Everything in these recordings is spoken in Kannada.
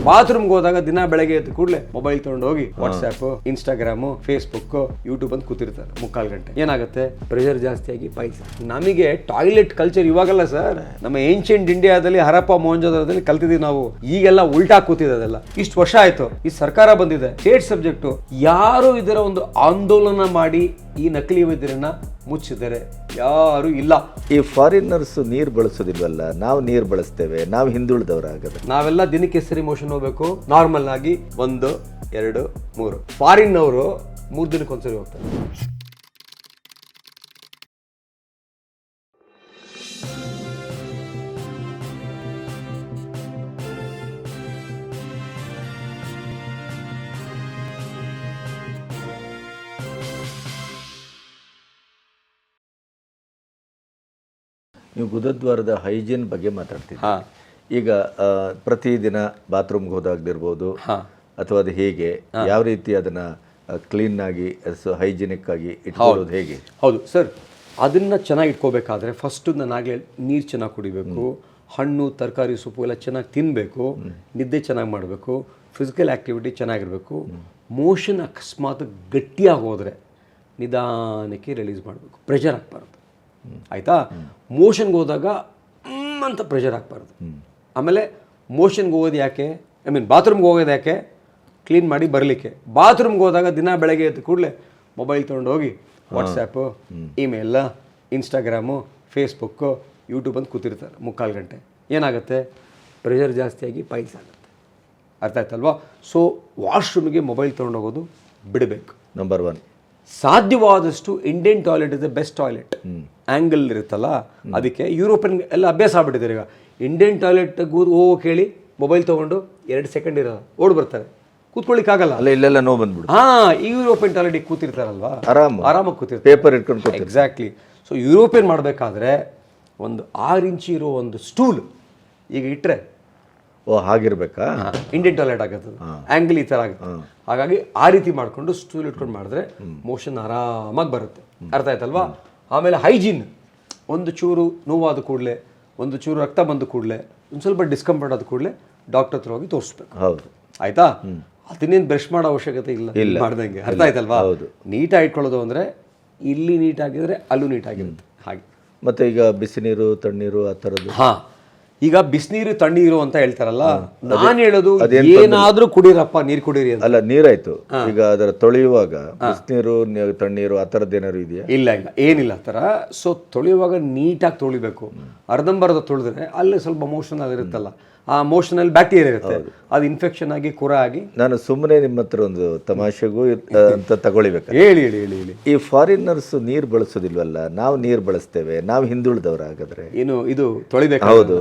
ಬಾತ್ರೂಮ್ಗೆ ಹೋದಾಗ ದಿನ ಬೆಳಗ್ಗೆ ಎದ್ದು ಕೂಡಲೇ ಮೊಬೈಲ್ ತಗೊಂಡು ಹೋಗಿ ವಾಟ್ಸ್ಆ್ಯಪ್, ಇನ್ಸ್ಟಾಗ್ರಾಮು, ಫೇಸ್ಬುಕ್, ಯೂಟ್ಯೂಬ್ ಅಂತ ಕೂತಿರ್ತಾರೆ 3/4 ಗಂಟೆ. ಏನಾಗುತ್ತೆ? ಪ್ರೆಷರ್ ಜಾಸ್ತಿ ಆಗಿ ಪೈಸೆ. ನಮಗೆ ಟಾಯ್ಲೆಟ್ ಕಲ್ಚರ್ ಇವಾಗಲ್ಲ ಸರ್, ನಮ್ಮ ಏನ್ಷಿಯಂಟ್ ಇಂಡಿಯಾದಲ್ಲಿ ಹರಪ್ಪ ಮೊಹೆಂಜೊದಾರೋದಲ್ಲಿ ಕಲ್ತಿದ್ದೀವಿ ನಾವು. ಈಗೆಲ್ಲ ಉಲ್ಟಾ ಕೂತಿದ್ದೆಲ್ಲ. ಇಷ್ಟು ವರ್ಷ ಆಯ್ತು, ಈ ಸರ್ಕಾರ ಬಂದಿದೆ, ಸ್ಟೇಟ್ ಸಬ್ಜೆಕ್ಟು. ಯಾರು ಇದರ ಒಂದು ಆಂದೋಲನ ಮಾಡಿ ಈ ನಕಲಿ ವೈದ್ಯರನ್ನ ಮುಚ್ಚಿದ್ದಾರೆ? ಯಾರು ಇಲ್ಲ. ಈ ಫಾರಿನರ್ಸ್ ನೀರು ಬಳಸೋದಿಲ್ವಲ್ಲ, ನಾವು ನೀರು ಬಳಸ್ತೇವೆ, ನಾವು ಹಿಂದುಳಿದವರಾಗದೆ. ನಾವೆಲ್ಲ ದಿನಕ್ಕೆ ಸರಿ ಮೋಷನ್ ಹೋಗ್ಬೇಕು. ನಾರ್ಮಲ್ ಆಗಿ 1, 2, 3. ಫಾರಿನ್ ಅವರು 3 ದಿನಕ್ಕೊಂದ್ಸರಿ ಹೋಗ್ತಾರೆ. ನೀವು ಗುದದ್ವಾರದ ಹೈಜೀನ್ ಬಗ್ಗೆ ಮಾತಾಡ್ತೀವಿ. ಈಗ ಪ್ರತಿದಿನ ಬಾತ್ರೂಮ್ಗೆ ಹೋದಾಗಲಿರ್ಬೋದು, ಅಥವಾ ಅದು ಹೇಗೆ, ಯಾವ ರೀತಿ ಅದನ್ನು ಕ್ಲೀನ್ ಆಗಿ ಹೈಜಿನಿಕ್ ಆಗಿ ಇಟ್ಕೊಳ್ಳೋದು ಹೇಗೆ? ಹೌದು ಸರ್, ಅದನ್ನು ಚೆನ್ನಾಗಿ ಇಟ್ಕೋಬೇಕಾದ್ರೆ ಫಸ್ಟು ನಾನಾಗಲೇ ನೀರು ಚೆನ್ನಾಗಿ ಕುಡಿಬೇಕು, ಹಣ್ಣು ತರಕಾರಿ ಸೊಪ್ಪು ಎಲ್ಲ ಚೆನ್ನಾಗಿ ತಿನ್ನಬೇಕು, ನಿದ್ದೆ ಚೆನ್ನಾಗಿ ಮಾಡಬೇಕು, ಫಿಸಿಕಲ್ ಆ್ಯಕ್ಟಿವಿಟಿ ಚೆನ್ನಾಗಿರಬೇಕು. ಮೋಷನ್ ಅಕಸ್ಮಾತ್ ಗಟ್ಟಿಯಾಗಿ ಹೋದರೆ ನಿಧಾನಕ್ಕೆ ರಿಲೀಸ್ ಮಾಡಬೇಕು, ಪ್ರೆಷರ್ ಹಾಕ್ಬಾರ್ದು. ಆಯಿತಾ? ಮೋಷನ್ಗೆ ಹೋದಾಗ ಅಂತ ಪ್ರೆಷರ್ ಹಾಕ್ಬಾರ್ದು. ಆಮೇಲೆ ಮೋಷನ್ಗೆ ಹೋಗೋದು ಯಾಕೆ, ಬಾತ್ರೂಮ್ಗೆ ಹೋಗೋದು ಯಾಕೆ? ಕ್ಲೀನ್ ಮಾಡಿ ಬರಲಿಕ್ಕೆ. ಬಾತ್ರೂಮ್ಗೆ ಹೋದಾಗ ದಿನ ಬೆಳಗ್ಗೆ ಎದ್ದು ಕೂಡಲೇ ಮೊಬೈಲ್ ತೊಗೊಂಡು ಹೋಗಿ WhatsApp, email, Instagram, Facebook, YouTube ಅಂತ ಕೂತಿರ್ತಾರೆ 3/4 ಗಂಟೆ. ಏನಾಗುತ್ತೆ? ಪ್ರೆಷರ್ ಜಾಸ್ತಿಯಾಗಿ ಪೈಲ್ಸ್ ಆಗುತ್ತೆ. ಅರ್ಥ ಆಯ್ತಲ್ವಾ? ಸೊ ವಾಶ್ರೂಮಿಗೆ ಮೊಬೈಲ್ ತೊಗೊಂಡೋಗೋದು ಬಿಡಬೇಕು. ನಂಬರ್ 1. ಸಾಧ್ಯವಾದಷ್ಟು Indian toilet is the best toilet. Angle ಇರುತ್ತಲ್ಲ, ಅದಕ್ಕೆ ಯುರೋಪಿಯನ್ ಎಲ್ಲ ಅಭ್ಯಾಸ ಆಗ್ಬಿಟ್ಟಿದ್ದಾರೆ. ಈಗ ಇಂಡಿಯನ್ ಟಾಯ್ಲೆಟ್ಗೂ ಹೋಗೋಕೆ ಹೇಳಿ ಮೊಬೈಲ್ ತೊಗೊಂಡು 2 ಸೆಕೆಂಡ್ ಇರೋಲ್ಲ, ಓಡ್ ಬರ್ತಾರೆ, ಕೂತ್ಕೊಳ್ಳಿಕ್ಕಾಗಲ್ಲ. ಅಲ್ಲ, ಇಲ್ಲೆಲ್ಲ ನೋವು ಬಂದ್ಬಿಡು. ಈ ಯುರೋಪಿಯನ್ ಟಾಯ್ಲೆಟಿಗೆ ಕೂತಿರ್ತಾರಲ್ವಾ, ಆರಾಮಾಗಿ ಕೂತಿರ್ತಾರೆ, ಪೇಪರ್ ಇಟ್ಕೊಂಡು. ಎಕ್ಸಾಕ್ಟ್ಲಿ. ಸೊ ಯುರೋಪಿಯನ್ ಮಾಡಬೇಕಾದ್ರೆ ಒಂದು 6 ಇಂಚ್ ಇರೋ ಒಂದು ಸ್ಟೂಲ್ ಈಗ ಇಟ್ಟರೆ, ಹಾಗಿರ್ಬೇಕಾ? ಇಂಡಿಯನ್ ಟಾಯ್ಲೆಟ್ ಆಗುತ್ತೆ, ಆ್ಯಂಗಲ್ ಈ ಥರ ಆಗುತ್ತೆ. ಹಾಗಾಗಿ ಆ ರೀತಿ ಮಾಡಿಕೊಂಡು ಸ್ಟೂಲ್ ಇಟ್ಕೊಂಡು ಮಾಡಿದ್ರೆ ಮೋಷನ್ ಆರಾಮಾಗಿ ಬರುತ್ತೆ. ಅರ್ಥ ಆಯ್ತಲ್ವಾ? ಆಮೇಲೆ ಹೈಜೀನ್, ಒಂದು ಚೂರು ನೋವಾದ ಕೂಡಲೇ, ಒಂದು ಚೂರು ರಕ್ತ ಬಂದ ಕೂಡಲೇ, ಒಂದು ಸ್ವಲ್ಪ ಡಿಸ್ಕಂಫರ್ಟ್ ಆದ ಕೂಡಲೇ ಡಾಕ್ಟರ್ ಹತ್ರ ಹೋಗಿ ತೋರಿಸ್ಬೇಕು. ಹೌದು, ಆಯ್ತಾ? ಅದನ್ನೇನು ಬ್ರಷ್ ಮಾಡೋ ಅವಶ್ಯಕತೆ ಇಲ್ಲ ಮಾಡ್ದಂಗೆ. ಅರ್ಥ ಆಯ್ತಲ್ವಾ? ನೀಟಾಗಿ ಇಟ್ಕೊಳ್ಳೋದು ಅಂದರೆ ಇಲ್ಲಿ ನೀಟಾಗಿದ್ರೆ ಅಲ್ಲೂ ನೀಟಾಗಿರುತ್ತೆ. ಹಾಗೆ. ಮತ್ತೆ ಈಗ ಬಿಸಿ ನೀರು, ತಣ್ಣೀರು ಆ ಥರದ್ದು. ಈಗ ಬಿಸಿನೀರು ತಣ್ಣೀರು ಅಂತ ಹೇಳ್ತಾರಲ್ಲ, ನಾನು ಹೇಳೋದು ಏನಾದ್ರೂ ಕುಡೀರಪ್ಪ, ನೀರು ಕುಡೀರಿ ಅಂತ. ಅಲ್ಲ, ನೀರಾಯ್ತು. ಈಗ ಅದರ ತೊಳೆಯುವಾಗ ಬಿಸಿನೀರು, ತಣ್ಣೀರು ಆ ಥರದ್ದು ಏನಾದ್ರು ಇದೆಯಾ? ಇಲ್ಲ, ಏನಿಲ್ಲ ಆ ಥರ. ಸೊ ತೊಳೆಯುವಾಗ ನೀಟಾಗಿ ತೊಳಿಬೇಕು. ಅರ್ಧಂಬರ್ಧ ತೊಳೆದ್ರೆ ಅಲ್ಲಿ ಸ್ವಲ್ಪ ಮೋಷನ್ ಆಗಿರುತ್ತಲ್ಲ, ಆ ಮೋಷನಲ್ಲಿ ಬ್ಯಾಕ್ಟೀರಿಯಾ ಇರುತ್ತೆ, ಅದು ಇನ್ಫೆಕ್ಷನ್ ಆಗಿ ಕುರ ಆಗಿ. ನಾನು ಸುಮ್ಮನೆ ನಿಮ್ಮ ಹತ್ರ ಒಂದು ತಮಾಷೆಗೂ ಅಂತ ತಗೊಳ್ಬೇಕು. ಹೇಳಿ ಹೇಳಿ ಹೇಳಿ ಹೇಳಿ. ಈ ಫಾರಿನರ್ಸ್ ನೀರು ಬಳಸೋದಿಲ್ವಲ್ಲ, ನಾವು ನೀರು ಬಳಸ್ತೇವೆ, ನಾವು ಹಿಂದುಳಿದವರಾಗದ್ರೆ ಏನು ಇದು ತೊಳಿಬೇಕು? ಹೌದು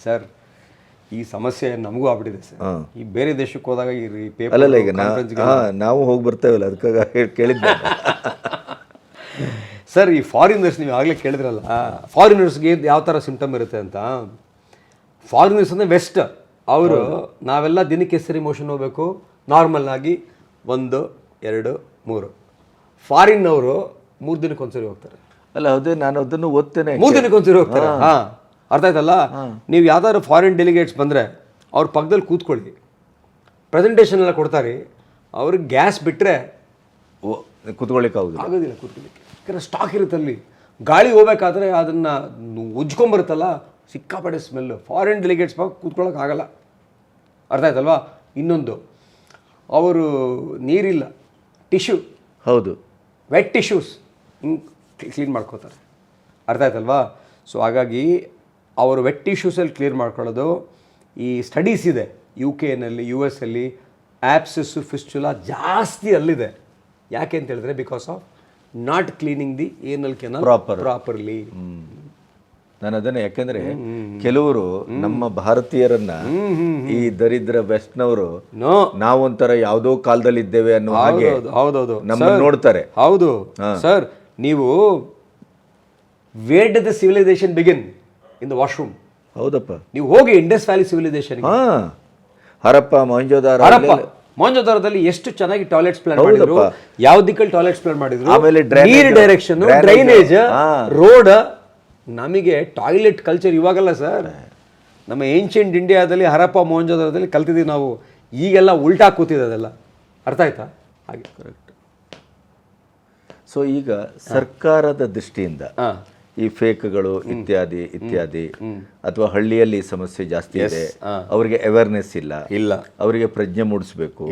ಸರ್, ಈ ಸಮಸ್ಯೆ ನಮಗೂ ಆಗ್ಬಿಟ್ಟಿದೆ ಸರ್. ಈ ಬೇರೆ ದೇಶಕ್ಕೆ ಹೋದಾಗ ಈ ಪೇಪರ್ ಅಲ್ಲಲ್ಲ, ಈಗ ನಾವು ಹೋಗಿ ಬರ್ತೇವಲ್ಲ, ಅದಕ್ಕಾಗಿ ಕೇಳಿದ್ದೆ ಸರ್. ಈ ಫಾರಿನರ್ಸ್ ನೀವು ಆಗಲೇ ಕೇಳಿದ್ರಲ್ಲ, ಫಾರಿನರ್ಸ್ಗೆ ಯಾವ ಥರ ಸಿಂಪ್ಟಮ್ ಇರುತ್ತೆ ಅಂತ. ಫಾರಿನರ್ಸ್ ಅಂದರೆ ವೆಸ್ಟ್ ಅವರು, ನಾವೆಲ್ಲ ದಿನಕ್ಕೆ ಸರಿ ಮೋಷನ್ ಹೋಗಬೇಕು, ನಾರ್ಮಲ್ ಆಗಿ 1, 2, 3. ಫಾರಿನ್ ಅವರು 3 ದಿನಕ್ಕೊಂದ್ಸರಿ ಹೋಗ್ತಾರೆ. ಅಲ್ಲ, ಅದೇ ನಾನು ಅದನ್ನು ಓದ್ತೇನೆ, 3 ದಿನಕ್ಕೊಂದ್ಸರಿ ಹೋಗ್ತಾರೆ. ಅರ್ಥ ಆಯ್ತಲ್ಲ? ನೀವು ಯಾವ್ದಾದ್ರು ಫಾರಿನ್ ಡೆಲಿಗೇಟ್ಸ್ ಬಂದರೆ ಅವ್ರ ಪಕ್ಕದಲ್ಲಿ ಕೂತ್ಕೊಳ್ಳಿ, ಪ್ರೆಸೆಂಟೇಷನ್ ಎಲ್ಲ ಕೊಡ್ತಾರೆ. ಅವ್ರಿಗೆ ಗ್ಯಾಸ್ ಬಿಟ್ಟರೆ ಕೂತ್ಕೊಳ್ಳಿಕ್ಕೆ ಆಗೋದಿಲ್ಲ, ಕೂತ್ಕೊಳ್ಳಿಕ್ಕೆ. ಯಾಕಂದರೆ ಸ್ಟಾಕ್ ಇರುತ್ತೆ ಅಲ್ಲಿ. ಗಾಳಿ ಹೋಗ್ಬೇಕಾದ್ರೆ ಅದನ್ನು ಉಜ್ಕೊಂಬರುತ್ತಲ್ಲ, ಸಿಕ್ಕಾಪಟ್ಟೆ ಸ್ಮೆಲ್ಲು. ಫಾರಿನ್ ಡೆಲಿಗೇಟ್ಸ್ ಕೂತ್ಕೊಳ್ಳೋಕೆ ಆಗಲ್ಲ. ಅರ್ಥ ಆಯ್ತಲ್ವಾ? ಇನ್ನೊಂದು, ಅವರು ನೀರಿಲ್ಲ, ಟಿಶ್ಯೂ, ಹೌದು, ವೆಟ್ ಟಿಶ್ಯೂಸ್ ಹಿಂಗೆ ಕ್ಲೀನ್ ಮಾಡ್ಕೋತಾರೆ. ಅರ್ಥ ಆಯ್ತಲ್ವಾ? ಸೊ ಹಾಗಾಗಿ ಅವರು ವೆಟ್ ಟಿಶ್ಯೂಸಲ್ಲಿ ಕ್ಲಿಯರ್ ಮಾಡ್ಕೊಳ್ಳೋದು. ಈ ಸ್ಟಡೀಸ್ ಇದೆ UK-ನಲ್ಲಿ, US ಅಲ್ಲಿ ಆ್ಯಪ್ಸಿಸ್ಸು, ಫಿಸ್ಚುಲಾ ಜಾಸ್ತಿ ಅಲ್ಲಿದೆ. ಯಾಕೆ ಅಂತ ಹೇಳಿದ್ರೆ because of not cleaning the ಏನಲ್ ಕೆನಾಲ್ ಪ್ರಾಪರ್ಲಿ. ನಾನು ಅದನ್ನ, ಯಾಕೆಂದ್ರೆ ಕೆಲವರು ನಮ್ಮ ಭಾರತೀಯರನ್ನ ಈ ದರಿದ್ರ ವೆಸ್ಟ್ನವರು ನಾವೊಂಥರ ಯಾವುದೋ ಕಾಲದಲ್ಲಿ ಇದ್ದೇವೆ ಅನ್ನೋ ಹಾಗೆ ನಮ್ಮ ನೋಡ್ತಾರೆ. ಹೌದು ಸರ್, ನೀವು where did the civilisation begin? In the washroom. ಹೌದಪ್ಪ, ನೀವು ಹೋಗಿ ಇಂಡಸ್ ವ್ಯಾಲಿ ಸಿವಿಲೈಸೇಷನ್, ಹರಪ್ಪ ಮೊಹೆಂಜೊದಾರೋದಲ್ಲಿ ಎಷ್ಟು ಚೆನ್ನಾಗಿ ಟಾಯ್ಲೆಟ್ಸ್ ಪ್ಲಾನ್ ಮಾಡಿದ್ರು, ಯಾವ ದಿಕ್ಕಲ್ಲಿ ಟಾಯ್ಲೆಟ್ಸ್ ಪ್ಲಾನ್ ಮಾಡಿದ್ರು, ಆಮೇಲೆ ನೀರ್ ಡೈರೆಕ್ಷನ್, ಡ್ರೈನೇಜ್, ರೋಡ್. ನಮಗೆ ಟಾಯ್ಲೆಟ್ ಕಲ್ಚರ್ ಇವಾಗಲ್ಲ ಸರ್, ನಮ್ಮ ಏನ್ಷಿಯಂಟ್ ಇಂಡಿಯಾದಲ್ಲಿ ಹರಪ್ಪ ಮೊಹಂಜೋದರದಲ್ಲಿ ಕಲ್ತಿದ್ದೀವಿ ನಾವು. ಈಗೆಲ್ಲ ಉಲ್ಟಾ ಕೂತಿದೆ ಅದೆಲ್ಲ. ಅರ್ಥ ಆಯ್ತಾ? ಹಾಗೆ ಕರೆಕ್ಟ್. ಸೊ ಈಗ ಸರ್ಕಾರದ ದೃಷ್ಟಿಯಿಂದ ಈ ಫೇಕ್ಗಳು ಇತ್ಯಾದಿ ಇತ್ಯಾದಿ ಅಥವಾ ಹಳ್ಳಿಯಲ್ಲಿ ಸಮಸ್ಯೆ ಜಾಸ್ತಿ ಇದೆ, ಅವರಿಗೆ ಅವೇರ್ನೆಸ್ ಇಲ್ಲ, ಅವರಿಗೆ ಪ್ರಜ್ಞೆ ಮೂಡಿಸ್ಬೇಕು,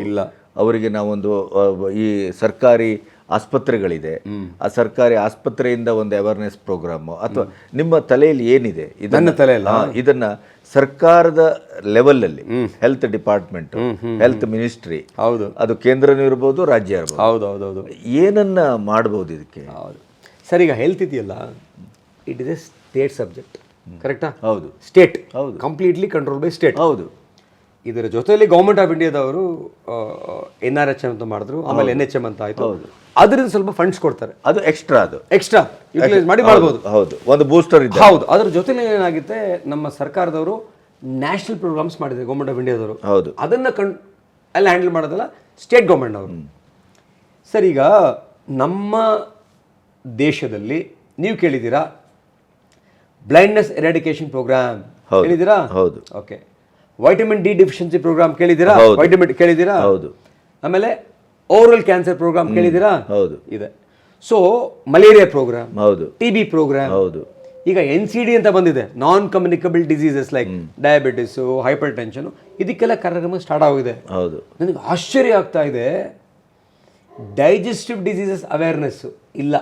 ಅವರಿಗೆ ನಾವೊಂದು ಈ ಸರ್ಕಾರಿ ಆಸ್ಪತ್ರೆಗಳಿದೆ, ಆ ಸರ್ಕಾರಿ ಆಸ್ಪತ್ರೆಯಿಂದ ಒಂದು ಅವೇರ್ನೆಸ್ ಪ್ರೋಗ್ರಾಮು ಅಥವಾ ನಿಮ್ಮ ತಲೆಯಲ್ಲಿ ಏನಿದೆ ಇದನ್ನ ಸರ್ಕಾರದ ಲೆವೆಲಲ್ಲಿ ಹೆಲ್ತ್ ಡಿಪಾರ್ಟ್ಮೆಂಟ್, ಹೆಲ್ತ್ ಮಿನಿಸ್ಟ್ರಿ, ಹೌದು, ಅದು ಕೇಂದ್ರನೂ ಇರ್ಬೋದು, ರಾಜ್ಯ ಇರ್ಬೋದು, ಹೌದೌದೌದು, ಏನನ್ನ ಮಾಡ್ಬೋದು ಇದಕ್ಕೆ? ಹೌದು ಸರ್, ಈಗ ಹೆಲ್ತ್ ಇದೆಯಲ್ಲ, it is A state subject, ಕರೆಕ್ಟಾ? ಹೌದು, ಸ್ಟೇಟ್, ಹೌದು, ಕಂಪ್ಲೀಟ್ಲಿ ಕಂಟ್ರೋಲ್ ಬೈ ಸ್ಟೇಟ್. ಹೌದು. ಇದರ ಜೊತೆಯಲ್ಲಿ ಗೌರ್ಮೆಂಟ್ ಆಫ್ ಇಂಡಿಯಾದವರು NRHM ಅಂತ ಮಾಡಿದ್ರು, ಆಮೇಲೆ NHM ಅಂತ ಆಯ್ತು. ಅದರಿಂದ ಸ್ವಲ್ಪ ಫಂಡ್ಸ್ ಕೊಡ್ತಾರೆ, ಅದು ಎಕ್ಸ್ಟ್ರಾ ಯುಟಿಲೈಸ್ ಮಾಡಿ ಮಾಡ್ಬೋದು. ಹೌದು, ಒಂದು ಬೂಸ್ಟರ್ ಇದೆ. ಹೌದು, ಅದ್ರ ಜೊತೆಲಿ ಏನಾಗುತ್ತೆ, ನಮ್ಮ ಸರ್ಕಾರದವರು ನ್ಯಾಷನಲ್ ಪ್ರೋಗ್ರಾಮ್ಸ್ ಮಾಡಿದ್ದಾರೆ ಗೌರ್ಮೆಂಟ್ ಆಫ್ ಇಂಡಿಯಾದವರು. ಹೌದು, ಅದನ್ನ ಎಲ್ಲ ಹ್ಯಾಂಡಲ್ ಮಾಡೋದಲ್ಲ ಸ್ಟೇಟ್ ಗೌರ್ಮೆಂಟ್ ಅವರು. ಸರ್, ಈಗ ನಮ್ಮ ದೇಶದಲ್ಲಿ ನೀವು ಕೇಳಿದ್ದೀರಾ ಬ್ಲೈಂಡ್ನೆಸ್ ಎರಾಡಿಕೇಶನ್ ಪ್ರೋಗ್ರಾಮ್, ಕೇಳಿದ್ದೀರಾ? ಹೌದು. Okay. Vitamin D deficiency programme ಕೇಳಿದ್ದೀರಾ? ವೈಟಮಿನ್ ಕೇಳಿದ್ದೀರಾ? ಹೌದು. ಆಮೇಲೆ ಓರಲ್ ಕ್ಯಾನ್ಸರ್ ಪ್ರೋಗ್ರಾಮ್ ಕೇಳಿದ್ದೀರಾ? ಹೌದು, ಇದೆ. ಸೊ ಮಲೇರಿಯಾ ಪ್ರೋಗ್ರಾಮ್, ಹೌದು, TB ಪ್ರೋಗ್ರಾಮ್, ಹೌದು. ಈಗ NCD ಅಂತ ಬಂದಿದೆ, non communicable diseases like diabetes, hypertension, ಇದಕ್ಕೆಲ್ಲ ಕಾರ್ಯಕ್ರಮ ಸ್ಟಾರ್ಟ್ ಆಗಿದೆ. ಹೌದು. ನನಗೆ ಆಶ್ಚರ್ಯ ಆಗ್ತಾ ಇದೆ, ಡೈಜೆಸ್ಟಿವ್ ಡಿಸೀಸಸ್ ಅವೇರ್ನೆಸ್ ಇಲ್ಲ,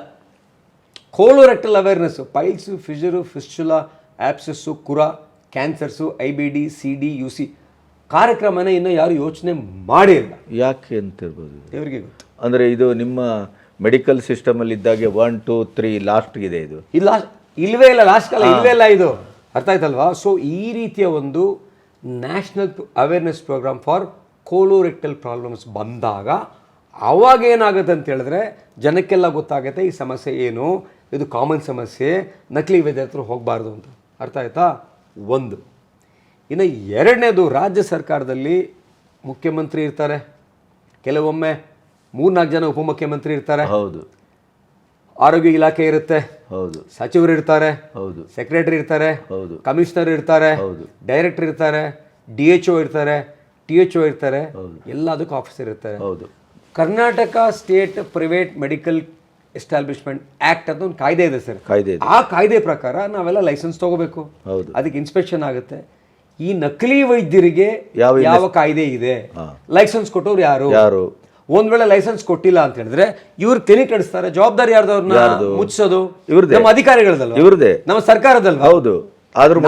colorectal awareness, piles, fissure, fistula, abscess, ಕುರಾ, ಕ್ಯಾನ್ಸರ್ಸು, IBD, CD, UC ಕಾರ್ಯಕ್ರಮನ ಇನ್ನೂ ಯಾರು ಯೋಚನೆ ಮಾಡೇ ಇಲ್ಲ. ಯಾಕೆ ಅಂತಿರ್ಬೋದು, ದೇವರಿಗೆ ಗೊತ್ತು. ಅಂದರೆ ಇದು ನಿಮ್ಮ ಮೆಡಿಕಲ್ ಸಿಸ್ಟಮಲ್ಲಿ ಇದ್ದಾಗೆ 1, 2, 3 ಲಾಸ್ಟ್ಗಿದೆ, ಇದು ಇಲ್ಲ, ಇಲ್ವೇ ಇಲ್ಲ, ಲಾಸ್ಟ್ ಕಾಲ ಇಲ್ವೇ ಇಲ್ಲ, ಇದು ಅರ್ಥ ಆಯ್ತಲ್ವಾ? ಸೊ ಈ ರೀತಿಯ ಒಂದು national awareness programme for colorectal problems ಬಂದಾಗ ಅವಾಗ ಏನಾಗುತ್ತೆ ಅಂತ ಹೇಳಿದ್ರೆ ಜನಕ್ಕೆಲ್ಲ ಗೊತ್ತಾಗುತ್ತೆ ಈ ಸಮಸ್ಯೆ ಏನು, ಇದು ಕಾಮನ್ ಸಮಸ್ಯೆ, ನಕಲಿ ವೈದ್ಯರ ಹತ್ರ ಹೋಗಬಾರ್ದು ಅಂತ. ಅರ್ಥ ಆಯ್ತಾ? ಒಂದು. ಇನ್ನು ಎರಡನೇದು, ರಾಜ್ಯ ಸರ್ಕಾರದಲ್ಲಿ ಮುಖ್ಯಮಂತ್ರಿ ಇರ್ತಾರೆ, ಕೆಲವೊಮ್ಮೆ 3-4 ಜನ ಉಪಮುಖ್ಯಮಂತ್ರಿ ಇರ್ತಾರೆ, ಹೌದು, ಆರೋಗ್ಯ ಇಲಾಖೆ ಇರುತ್ತೆ, ಹೌದು, ಸಚಿವರು ಇರ್ತಾರೆ, ಹೌದು, ಸೆಕ್ರೆಟರಿ ಇರ್ತಾರೆ, ಹೌದು, ಕಮಿಷನರ್ ಇರ್ತಾರೆ, ಹೌದು, ಡೈರೆಕ್ಟರ್ ಇರ್ತಾರೆ, DHO ಇರ್ತಾರೆ, THO ಇರ್ತಾರೆ, ಎಲ್ಲದಕ್ಕೂ ಆಫೀಸರ್ ಇರ್ತಾರೆ. ಹೌದು. Karnataka state private medical establishment act ಅಂತ ಒಂದು ಕಾಯ್ದೆ ಇದೆ ಸರ್. ಆ ಕಾಯ್ದೆ ಪ್ರಕಾರ ನಾವೆಲ್ಲ ಲೈಸೆನ್ಸ್ ತಗೋಬೇಕು, ಅದಕ್ಕೆ ಇನ್ಸ್ಪೆಕ್ಷನ್ ಆಗುತ್ತೆ. ಈ ನಕಲಿ ವೈದ್ಯರಿಗೆ ಯಾವ ಕಾಯ್ದೆ ಇದೆ? ಲೈಸೆನ್ಸ್ ಕೊಟ್ಟವ್ರು ಯಾರು? ಒಂದ್ ವೇಳೆ ಲೈಸೆನ್ಸ್ ಕೊಟ್ಟಿಲ್ಲ ಅಂತ ಹೇಳಿದ್ರೆ ಇವ್ರು ಕ್ಲಿನಿಕ್ ನಡೆಸ್ತಾರೆ, ಜವಾಬ್ದಾರಿ ಯಾರ್ದವ್ರನ್ನ ಮುಚ್ಚೋದು? ನಮ್ಮ ಅಧಿಕಾರಿಗಳದಲ್ವ, ಇವ್ರದೇ, ನಮ್ಮ ಸರ್ಕಾರದಲ್ವ? ಹೌದು, ಆದ್ರೂ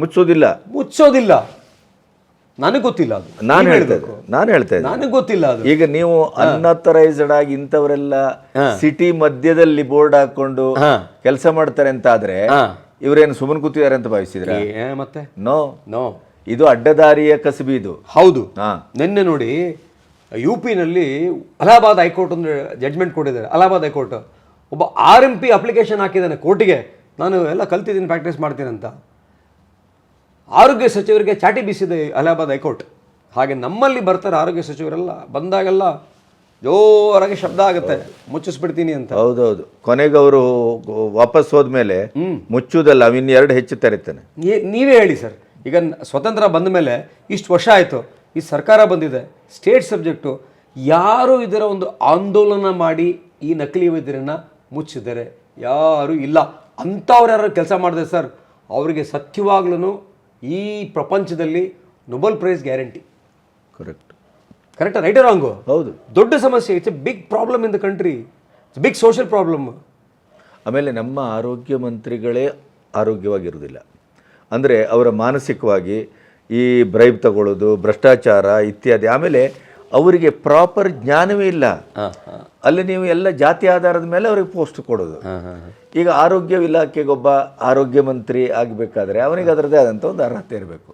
ಮುಚ್ಚೋದಿಲ್ಲ. ನನಗೆ ಗೊತ್ತಿಲ್ಲ ಅದು, ನಾನು ಹೇಳ್ತಾ ಇದ್ದೆ, ನನಗೆ ಗೊತ್ತಿಲ್ಲ ಅದು. ಈಗ ನೀವು ಅನ್ಅಥರೈಸ್ಡ್ ಆಗಿ ಇಂಥವರೆಲ್ಲ ಸಿಟಿ ಮಧ್ಯದಲ್ಲಿ ಬೋರ್ಡ್ ಹಾಕೊಂಡು ಕೆಲಸ ಮಾಡ್ತಾರೆ ಅಂತ ಆದ್ರೆ ಇವರೇನು ಸುಮ್ಮನೆ ಕೂತಿದ್ದಾರೆ ಅಂತ ಭಾವಿಸಿದ್ರೆ ಮತ್ತೆ? ನೋ, ಇದು ಅಡ್ಡದಾರಿಯ ಕಸಬಿ ಇದು. ಹೌದು. ನಿನ್ನೆ ನೋಡಿ UP ನಲ್ಲಿ ಅಲಹಾಬಾದ್ ಹೈಕೋರ್ಟ್ ಒಂದು ಜಡ್ಜ್ಮೆಂಟ್ ಕೊಟ್ಟಿದ್ದಾರೆ. ಅಲಹಾಬಾದ್ ಹೈಕೋರ್ಟ್ ಒಬ್ಬ RMP ಅಪ್ಲಿಕೇಶನ್ ಹಾಕಿದ್ದಾನೆ ಕೋರ್ಟಿಗೆ, ನಾನು ಎಲ್ಲ ಕಲ್ತಿದ್ದೀನಿ, ಪ್ರಾಕ್ಟೀಸ್ ಮಾಡ್ತೀನಿ ಅಂತ. ಆರೋಗ್ಯ ಸಚಿವರಿಗೆ ಚಾಟಿ ಬೀಸಿದೆ ಅಲಹಾಬಾದ್ ಹೈಕೋರ್ಟ್. ಹಾಗೆ ನಮ್ಮಲ್ಲಿ ಬರ್ತಾರೆ ಆರೋಗ್ಯ ಸಚಿವರೆಲ್ಲ, ಬಂದಾಗೆಲ್ಲ ಜೋರಾಗಿ ಶಬ್ದ ಆಗುತ್ತೆ, ಮುಚ್ಚಿಸ್ಬಿಡ್ತೀನಿ ಅಂತ. ಹೌದೌದು. ಕೊನೆಗೆ ಅವರು ವಾಪಸ್ ಹೋದ್ಮೇಲೆ ಮುಚ್ಚುವುದಲ್ಲ, ಇನ್ನೆರಡು ಹೆಚ್ಚು ತೆರಿತಾನೆ. ನೀವೇ ಹೇಳಿ ಸರ್, ಈಗ ಸ್ವತಂತ್ರ ಬಂದ ಮೇಲೆ ಇಷ್ಟು ವರ್ಷ ಆಯಿತು, ಈ ಸರ್ಕಾರ ಬಂದಿದೆ, ಸ್ಟೇಟ್ ಸಬ್ಜೆಕ್ಟು, ಯಾರು ಇದರ ಒಂದು ಆಂದೋಲನ ಮಾಡಿ ಈ ನಕಲಿ ವೈದ್ಯರನ್ನು ಮುಚ್ಚಿದ್ದಾರೆ? ಯಾರು ಇಲ್ಲ. ಅಂಥವ್ರು ಯಾರು ಕೆಲಸ ಮಾಡಿದೆ ಸರ್, ಅವರಿಗೆ ಸತ್ಯವಾಗ್ಲೂ ಈ ಪ್ರಪಂಚದಲ್ಲಿ ನೊಬೆಲ್ ಪ್ರೈಸ್ ಗ್ಯಾರಂಟಿ. ಕರೆಕ್ಟಾ? Right wrong? ಹೌದು. ದೊಡ್ಡ ಸಮಸ್ಯೆ, it's a big problem in the country, it's big social problem. ಆಮೇಲೆ ನಮ್ಮ ಆರೋಗ್ಯ ಮಂತ್ರಿಗಳೇ ಆರೋಗ್ಯವಾಗಿರುವುದಿಲ್ಲ. ಅಂದರೆ ಅವರ ಮಾನಸಿಕವಾಗಿ ಈ ಬ್ರೈಬ್ ತಗೊಳ್ಳೋದು, ಭ್ರಷ್ಟಾಚಾರ ಇತ್ಯಾದಿ, ಆಮೇಲೆ ಅವರಿಗೆ ಪ್ರಾಪರ್ ಜ್ಞಾನವೇ ಇಲ್ಲ. ಅಲ್ಲಿ ನೀವು ಎಲ್ಲ ಜಾತಿ ಆಧಾರದ ಮೇಲೆ ಅವ್ರಿಗೆ ಪೋಸ್ಟ್ ಕೊಡೋದು. ಈಗ ಆರೋಗ್ಯ ಇಲಾಖೆಗೊಬ್ಬ ಆರೋಗ್ಯ ಮಂತ್ರಿ ಆಗಬೇಕಾದ್ರೆ ಅವನಿಗೆ ಅದರದೇ ಆದಂಥ ಒಂದು ಅರ್ಹತೆ ಇರಬೇಕು.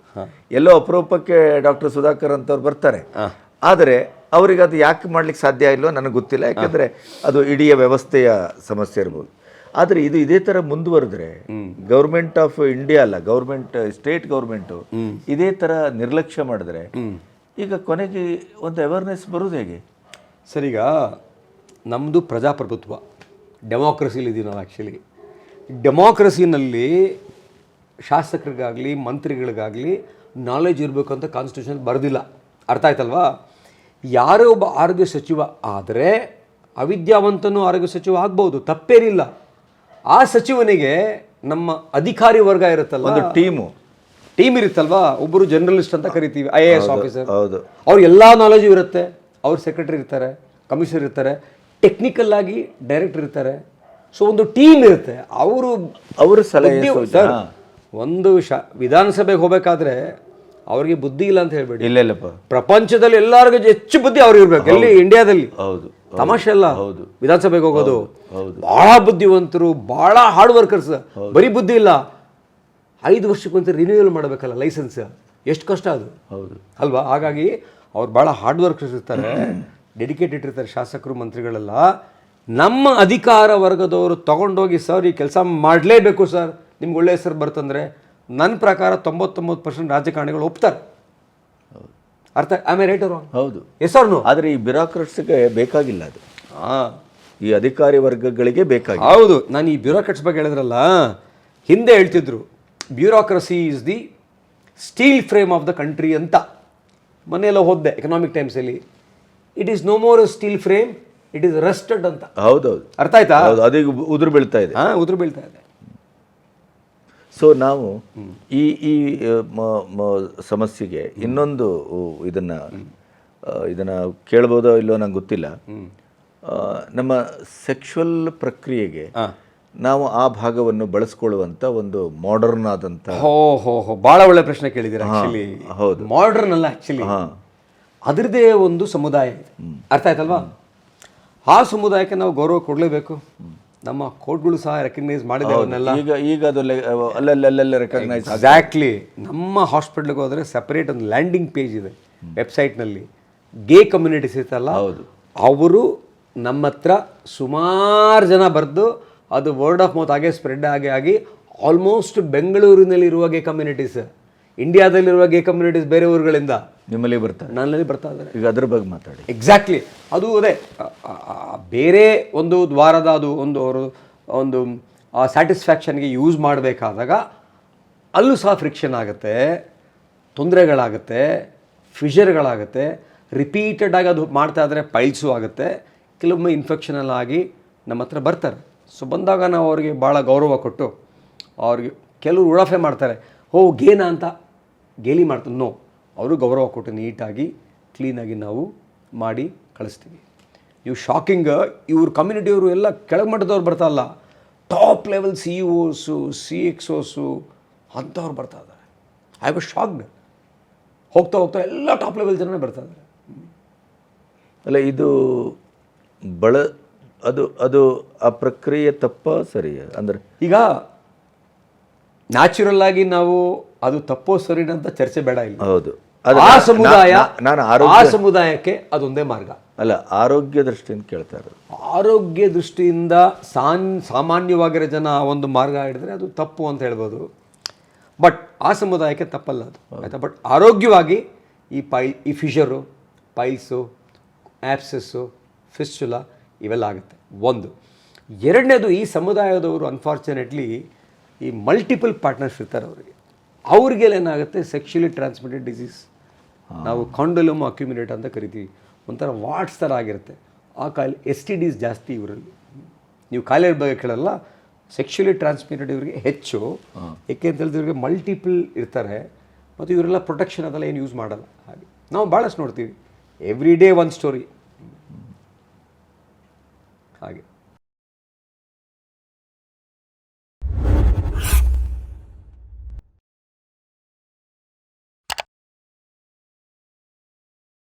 ಎಲ್ಲೋ ಅಪರೂಪಕ್ಕೆ ಡಾಕ್ಟರ್ ಸುಧಾಕರ್ ಅಂತವ್ರು ಬರ್ತಾರೆ, ಆದರೆ ಅವರಿಗೆ ಅದು ಯಾಕೆ ಮಾಡ್ಲಿಕ್ಕೆ ಸಾಧ್ಯ ಇಲ್ಲೋ ನನಗೆ ಗೊತ್ತಿಲ್ಲ, ಯಾಕೆಂದರೆ ಅದು ಇಡೀ ವ್ಯವಸ್ಥೆಯ ಸಮಸ್ಯೆ ಇರ್ಬೋದು. ಆದರೆ ಇದು ಇದೇ ಥರ ಮುಂದುವರೆದ್ರೆ ಗೌರ್ಮೆಂಟ್ ಆಫ್ ಇಂಡಿಯಾ ಅಲ್ಲ, ಸ್ಟೇಟ್ ಗೌರ್ಮೆಂಟು ಇದೇ ಥರ ನಿರ್ಲಕ್ಷ್ಯ ಮಾಡಿದ್ರೆ ಈಗ ಕೊನೆಗೆ ಒಂದು ಅವೇರ್ನೆಸ್ ಬರೋದು ಹೇಗೆ ಸರ್? ಈಗ ನಮ್ಮದು ಪ್ರಜಾಪ್ರಭುತ್ವ, ಡೆಮಾಕ್ರಸಿಲಿದ್ದೀವಿ ನಾವು. ಆ್ಯಕ್ಚುಲಿ ಡೆಮಾಕ್ರಸಿನಲ್ಲಿ ಶಾಸಕರಿಗಾಗಲಿ ಮಂತ್ರಿಗಳಿಗಾಗಲಿ ನಾಲೆಜ್ ಇರಬೇಕು ಅಂತ ಕಾನ್ಸ್ಟಿಟ್ಯೂಷನ್ ಬರೆದಿಲ್ಲ. ಅರ್ಥ ಆಯ್ತಲ್ವಾ? ಯಾರೇ ಒಬ್ಬ ಆರೋಗ್ಯ ಸಚಿವ ಆದರೆ ಅವಿದ್ಯಾವಂತನೂ ಆರೋಗ್ಯ ಸಚಿವ ಆಗ್ಬೋದು, ತಪ್ಪೇನಿಲ್ಲ. ಆ ಸಚಿವನಿಗೆ ನಮ್ಮ ಅಧಿಕಾರಿ ವರ್ಗ ಇರುತ್ತಲ್ಲ, ಒಂದು ಟೀಮ್ ಇರುತ್ತಲ್ವಾ, ಒಬ್ಬರು ಜರ್ನಲಿಸ್ಟ್ ಅಂತ ಕರಿತೀವಿ, IAS ಆಫೀಸರ್, ಹೌದು, ಅವ್ರ ಎಲ್ಲ ನಾಲೆಜು ಇರುತ್ತೆ. ಅವ್ರ ಸೆಕ್ರೆಟರಿ ಇರ್ತಾರೆ, ಕಮಿಷನರ್ ಇರ್ತಾರೆ, ಟೆಕ್ನಿಕಲ್ ಆಗಿ ಡೈರೆಕ್ಟರ್ ಇರ್ತಾರೆ. ಸೊ ಒಂದು ಟೀಮ್ ಇರುತ್ತೆ. ಅವರು ಸಲಹೆ ಸರ್, ಒಂದು ವಿಧಾನಸಭೆಗೆ ಹೋಗ್ಬೇಕಾದ್ರೆ ಅವ್ರಿಗೆ ಬುದ್ಧಿ ಇಲ್ಲ ಅಂತ ಹೇಳ್ಬೇಡಿ. ಇಲ್ಲಪ್ಪ, ಪ್ರಪಂಚದಲ್ಲಿ ಎಲ್ಲರಿಗೂ ಹೆಚ್ಚು ಬುದ್ಧಿ ಅವ್ರಿಗೆ ಇರ್ಬೇಕು. ಎಲ್ಲಿ? ಇಂಡಿಯಾದಲ್ಲಿ. ಹೌದು, ತಮಾಷೆ ಅಲ್ಲ. ಹೌದು, ವಿಧಾನಸಭೆಗೆ ಹೋಗೋದು ಹೌದು, ಬಹಳ ಬುದ್ಧಿವಂತರು, ಬಹಳ ಹಾರ್ಡ್ ವರ್ಕರ್ಸ್. ಬರೀ ಬುದ್ಧಿ ಇಲ್ಲ, 5 ವರ್ಷಕ್ಕೊಂದ್ಸರಿ ರಿನ್ಯೂವಲ್ ಮಾಡಬೇಕಲ್ಲ ಲೈಸೆನ್ಸ್, ಎಷ್ಟು ಕಷ್ಟ ಅದು. ಹೌದು ಅಲ್ವಾ? ಹಾಗಾಗಿ ಅವ್ರು ಭಾಳ ಹಾರ್ಡ್ ವರ್ಕರ್ಸ್ ಇರ್ತಾರೆ, ಡೆಡಿಕೇಟೆಡ್ ಇರ್ತಾರೆ ಶಾಸಕರು ಮಂತ್ರಿಗಳೆಲ್ಲ. ನಮ್ಮ ಅಧಿಕಾರ ವರ್ಗದವರು ತಗೊಂಡೋಗಿ ಸರ್ ಈ ಕೆಲಸ ಮಾಡಲೇಬೇಕು ಸರ್, ನಿಮ್ಗೆ ಒಳ್ಳೆ ಹೆಸರು ಬರ್ತಂದ್ರೆ ನನ್ನ ಪ್ರಕಾರ 99% ರಾಜಕಾರಣಿಗಳು ಒಪ್ತಾರೆ. ಅರ್ಥ? ಆಮೇಲೆ ರೈಟ್ ಅವರು ಹೌದು ಹೆಸರು. ಆದರೆ ಈ ಬ್ಯೂರೋಕ್ರಾಟ್ಸ್ಗೆ ಬೇಕಾಗಿಲ್ಲ ಅದು, ಈ ಅಧಿಕಾರಿ ವರ್ಗಗಳಿಗೆ ಬೇಕಾಗಿ. ಹೌದು. ನಾನು ಈ ಬ್ಯೂರೋಕ್ರಾಟ್ಸ್ ಬಗ್ಗೆ ಹೇಳಿದ್ರಲ್ಲ, ಹಿಂದೆ ಹೇಳ್ತಿದ್ರು bureaucracy is the steel frame of the country ಅಂತ. ಮನೆಯೆಲ್ಲ ಹೋದೆ ಎಕನಾಮಿಕ್ ಟೈಮ್ಸಲ್ಲಿ, it is no more steel frame, it is rusted ಅಂತ. ಹೌದೌದು, ಅರ್ಥ ಆಯ್ತಾ? ಅದೀಗ ಉದುರು ಬೀಳ್ತಾ ಇದೆ. ಉದುರು ಬೀಳ್ತಾ ಇದೆ. ಸೊ ನಾವು ಈ ಈ ಸಮಸ್ಯೆಗೆ ಇನ್ನೊಂದು ಇದನ್ನ ಕೇಳ್ಬೋದೋ ಇಲ್ಲೋ ನಂಗೆ ಗೊತ್ತಿಲ್ಲ. ನಮ್ಮ ಸೆಕ್ಷುವಲ್ ಪ್ರಕ್ರಿಯೆಗೆ ನಾವು ಆ ಭಾಗವನ್ನು ಬಳಸ್ಕೊಳ್ಳುವಂತ ಒಂದು ಮಾಡರ್ನ್ ಆದಂತ. ಬಹಳ ಒಳ್ಳೆ ಪ್ರಶ್ನೆ ಕೇಳಿದ್ದೀರಾ. ಆಕ್ಚುಲಿ ಹೌದು, ಮಾಡರ್ನ್ ಅಲ್ಲ, ಆಕ್ಚುಲಿ ಅದರದೇ ಒಂದು ಸಮುದಾಯ ಇದೆ. ಅರ್ಥ ಆಯ್ತಲ್ವಾ? ಆ ಸಮುದಾಯಕ್ಕೆ ನಾವು ಗೌರವ ಕೊಡಲೇಬೇಕು. ನಮ್ಮ ಕೋರ್ಟ್ಗಳು ಸಹ ರೆಕಗ್ನೈಸ್ ಮಾಡಿದೆ ಅವನ್ನೆಲ್ಲ. ಈಗ ಅದು ಅಲ್ಲೆಲ್ಲ ರೆಕಗ್ನೈಸ್. ಎಕ್ಸಾಕ್ಟ್ಲಿ. ನಮ್ಮ ಹಾಸ್ಪಿಟ್ಲಿಗೆ ಹೋದರೆ ಸೆಪರೇಟ್ ಒಂದು ಲ್ಯಾಂಡಿಂಗ್ ಪೇಜ್ ಇದೆ ವೆಬ್ಸೈಟ್ನಲ್ಲಿ. ಗೇ ಕಮ್ಯುನಿಟೀಸ್ ಇರ್ತಲ್ಲ, ಅವರು ನಮ್ಮ ಹತ್ರ ಸುಮಾರು ಜನ ಬರೆದು ಅದು ವರ್ಡ್ ಆಫ್ ಮೌತ್ ಹಾಗೆ ಸ್ಪ್ರೆಡ್ ಆಗಿ ಆಲ್ಮೋಸ್ಟ್ ಬೆಂಗಳೂರಿನಲ್ಲಿರುವ ಗೇ ಕಮ್ಯುನಿಟೀಸ್, ಇಂಡಿಯಾದಲ್ಲಿರುವ ಗೇ ಕಮ್ಯುನಿಟೀಸ್ ಬೇರೆ ಊರುಗಳಿಂದ ನಿಮ್ಮಲ್ಲಿ ಬರ್ತಾರೆ, ನನ್ನಲ್ಲಿ ಬರ್ತಾ ಇದ್ದಾರೆ. ಈಗ ಅದ್ರ ಬಗ್ಗೆ ಮಾತಾಡಿ. ಎಕ್ಸಾಕ್ಟ್ಲಿ. ಅದು ಅದೇ ಬೇರೆ ಒಂದು ದ್ವಾರದ ಅದು ಅವರು ಒಂದು ಸ್ಯಾಟಿಸ್ಫ್ಯಾಕ್ಷನ್ಗೆ ಯೂಸ್ ಮಾಡಬೇಕಾದಾಗ ಅಲ್ಲೂ ಸಹ ಫ್ರಿಕ್ಷನ್ ಆಗುತ್ತೆ, ತೊಂದರೆಗಳಾಗುತ್ತೆ, ಫಿಷರ್ಗಳಾಗುತ್ತೆ. ರಿಪೀಟೆಡ್ ಆಗಿ ಅದು ಮಾಡ್ತಾ ಇದ್ದರೆ ಪೈಲ್ಸು ಆಗುತ್ತೆ, ಕೆಲವೊಮ್ಮೆ ಇನ್ಫೆಕ್ಷನ್ ಎಲ್ಲ ಆಗಿ ನಮ್ಮ ಹತ್ರ ಬರ್ತಾರೆ. ಸೊ ಬಂದಾಗ ನಾವು ಅವ್ರಿಗೆ ಭಾಳ ಗೌರವ ಕೊಟ್ಟು, ಅವ್ರಿಗೆ ಕೆಲವರು ಉಳಫೆ ಮಾಡ್ತಾರೆ, ಗೇನಾ ಅಂತ ಗೇಲಿ ಮಾಡ್ತಾರೆ. ನೋ, ಅವರು ಗೌರವ ಕೊಟ್ಟು ನೀಟಾಗಿ ಕ್ಲೀನಾಗಿ ನಾವು ಮಾಡಿ ಕಳಿಸ್ತೀವಿ. ನೀವು ಶಾಕಿಂಗ್, ಇವ್ರ ಕಮ್ಯುನಿಟಿಯವರು ಎಲ್ಲ ಕೆಳಮಟ್ಟದವ್ರು ಬರ್ತಾರಲ್ಲ, ಟಾಪ್ ಲೆವೆಲ್ CEOಸು CXOಸು ಅಂಥವ್ರು ಬರ್ತಾ ಇದ್ದಾರೆ. I was shocked. ಹೋಗ್ತಾ ಎಲ್ಲ ಟಾಪ್ ಲೆವೆಲ್ ಜನನೇ ಬರ್ತಾ ಇದ್ದಾರೆ. ಅಲ್ಲ, ಇದು ಅದು ಆ ಪ್ರಕ್ರಿಯೆ ತಪ್ಪ ಸರಿ? ಅಂದರೆ ಈಗ ನ್ಯಾಚುರಲ್ ಆಗಿ ನಾವು ಅದು ತಪ್ಪೋ ಸರಿನ ಅಂತ ಚರ್ಚೆ ಬೇಡ ಇಲ್ಲ. ಹೌದು, ಆ ಸಮುದಾಯಕ್ಕೆ ಅದೊಂದೇ ಮಾರ್ಗ ಅಲ್ಲ. ಆರೋಗ್ಯ ದೃಷ್ಟಿಯಿಂದ ಕೇಳ್ತಾ ಇರೋದು. ಆರೋಗ್ಯ ದೃಷ್ಟಿಯಿಂದ ಸಾಮಾನ್ಯವಾಗಿರೋ ಜನ ಒಂದು ಮಾರ್ಗ ಹಿಡಿದ್ರೆ ಅದು ತಪ್ಪು ಅಂತ ಹೇಳ್ಬೋದು. ಬಟ್ ಆ ಸಮುದಾಯಕ್ಕೆ ತಪ್ಪಲ್ಲ ಅದು, ಆಯಿತಾ? ಬಟ್ ಆರೋಗ್ಯವಾಗಿ ಈ ಫಿಷರು, ಪೈಲ್ಸು, ಆ್ಯಪ್ಸಸ್ಸು, ಫಿಸ್ಚುಲಾ ಇವೆಲ್ಲ ಆಗುತ್ತೆ. ಒಂದು. ಎರಡನೇದು, ಈ ಸಮುದಾಯದವರು ಅನ್ಫಾರ್ಚುನೇಟ್ಲಿ ಈ ಮಲ್ಟಿಪಲ್ ಪಾರ್ಟ್ನರ್ಸ್ ಇರ್ತಾರೆ, ಅವ್ರಿಗೆಲ್ಲ ಏನಾಗುತ್ತೆ, ಸೆಕ್ಷುಲಿ ಟ್ರಾನ್ಸ್ಮಿಟೆಡ್ ಡಿಸೀಸ್, ನಾವು ಕಾಂಡೋಲಮ್ ಅಕ್ಯುಮಿನೇಟ್ ಅಂತ ಕರಿತೀವಿ, ಒಂಥರ ವಾಟ್ಸ್ ಥರ ಆಗಿರುತ್ತೆ. ಆ ಕಾಯಿಲೆ STDs ಜಾಸ್ತಿ ಇವರಲ್ಲಿ. ನೀವು ಕಾಯಿಲೆ ಬಗ್ಗೆ ಕೇಳಲ್ಲ, ಸೆಕ್ಷುಲಿ ಟ್ರಾನ್ಸ್ಮಿಟೆಡ್ ಇವರಿಗೆ ಹೆಚ್ಚು. ಏಕೆ ಅಂತ ಹೇಳಿದ್ರೆ ಇವರಿಗೆ ಮಲ್ಟಿಪಲ್ ಇರ್ತಾರೆ ಮತ್ತು ಇವರೆಲ್ಲ ಪ್ರೊಟೆಕ್ಷನ್ ಅದೆಲ್ಲ ಏನು ಯೂಸ್ ಮಾಡಲ್ಲ. ಹಾಗೆ ನಾವು ಭಾಳಷ್ಟು ನೋಡ್ತೀವಿ, ಎವ್ರಿ ಡೇ ಒಂದು ಸ್ಟೋರಿ ಹಾಗೆ.